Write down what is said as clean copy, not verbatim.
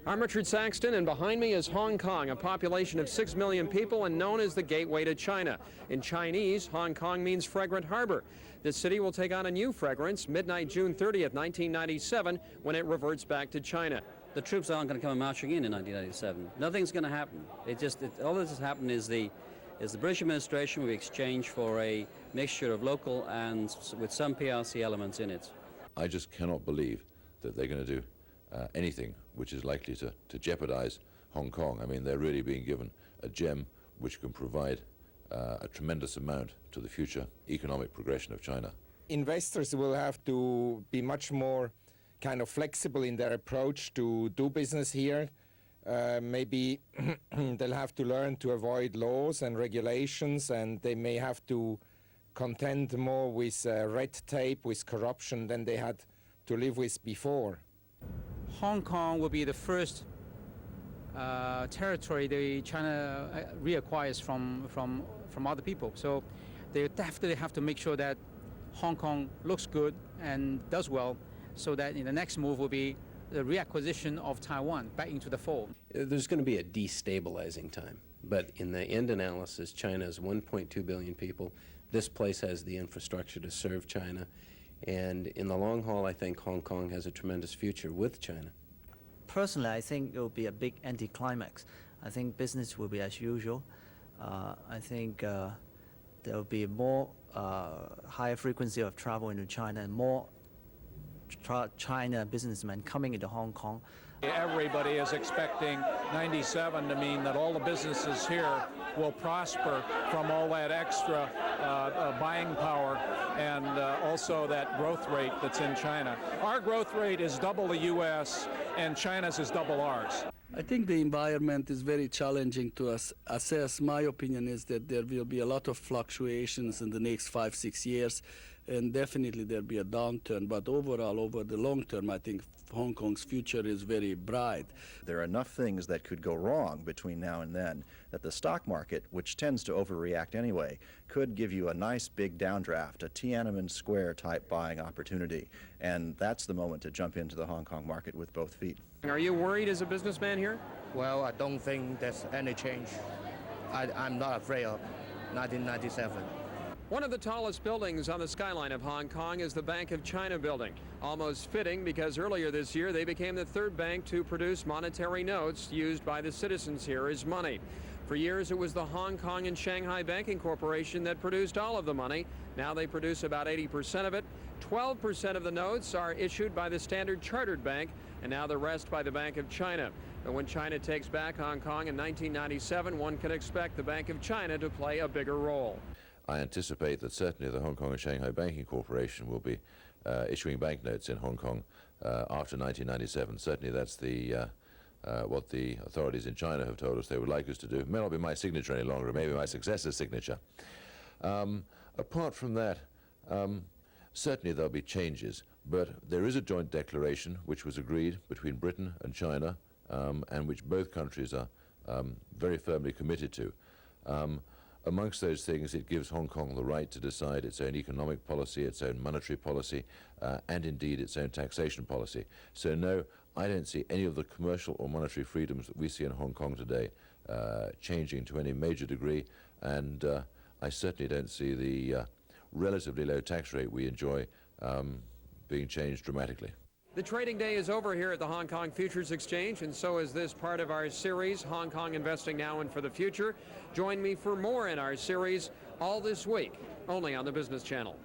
I'm Richard Saxton, and behind me is Hong Kong, a population of 6 million people and known as the gateway to China. In Chinese, Hong Kong means fragrant harbor. This city will take on a new fragrance midnight June 30th, 1997, when it reverts back to China. The troops aren't going to come marching in 1997. Nothing's going to happen. All that has happened is the British administration will be exchanged for a mixture of local and with some PRC elements in it. I just cannot believe that they're going to do anything which is likely to jeopardize Hong Kong. I mean, they're really being given a gem which can provide a tremendous amount to the future economic progression of China. Investors will have to be much more kind of flexible in their approach to do business here. Maybe they'll have to learn to avoid laws and regulations, and they may have to contend more with red tape, with corruption than they had to live with before. Hong Kong will be the first territory that China reacquires from other people. So they definitely have to make sure that Hong Kong looks good and does well, so that in the next move will be the reacquisition of Taiwan back into the fold. There's going to be a destabilizing time, but in the end analysis, China is 1.2 billion people. This place has the infrastructure to serve China. And in the long haul, I think Hong Kong has a tremendous future with China. Personally, I think it will be a big anticlimax. I think business will be as usual. I think there will be more higher frequency of travel into China and more China businessmen coming into Hong Kong. Everybody is expecting 97 to mean that all the businesses here will prosper from all that extra buying power and also that growth rate that's in China. Our growth rate is double the U.S. and China's is double ours. I think the environment is very challenging to assess. My opinion is that there will be a lot of fluctuations in the next 5-6 years, and definitely there'll be a downturn. But overall, over the long term, I think Hong Kong's future is very bright. There are enough things that could go wrong between now and then that the stock market, which tends to overreact anyway, could give you a nice big downdraft, a Tiananmen Square type buying opportunity. And that's the moment to jump into the Hong Kong market with both feet. Are you worried as a businessman here? Well, I don't think there's any change. I'm not afraid of 1997. One of the tallest buildings on the skyline of Hong Kong is the Bank of China building. Almost fitting because earlier this year they became the third bank to produce monetary notes used by the citizens here as money. For years it was the Hong Kong and Shanghai Banking Corporation that produced all of the money. Now they produce about 80% of it. 12% of the notes are issued by the Standard Chartered Bank, and now the rest by the Bank of China. But when China takes back Hong Kong in 1997, one can expect the Bank of China to play a bigger role. I anticipate that certainly the Hong Kong and Shanghai Banking Corporation will be issuing banknotes in Hong Kong after 1997. Certainly that's what the authorities in China have told us they would like us to do. It may not be my signature any longer, it may be my successor's signature. Apart from that, certainly there'll be changes, but there is a joint declaration which was agreed between Britain and China and which both countries are very firmly committed to. Amongst those things, it gives Hong Kong the right to decide its own economic policy, its own monetary policy, and indeed its own taxation policy. So no, I don't see any of the commercial or monetary freedoms that we see in Hong Kong today changing to any major degree, and I certainly don't see the relatively low tax rate we enjoy being changed dramatically. The trading day is over here at the Hong Kong Futures Exchange, and so is this part of our series, Hong Kong Investing Now and for the Future. Join me for more in our series all this week, only on the Business Channel.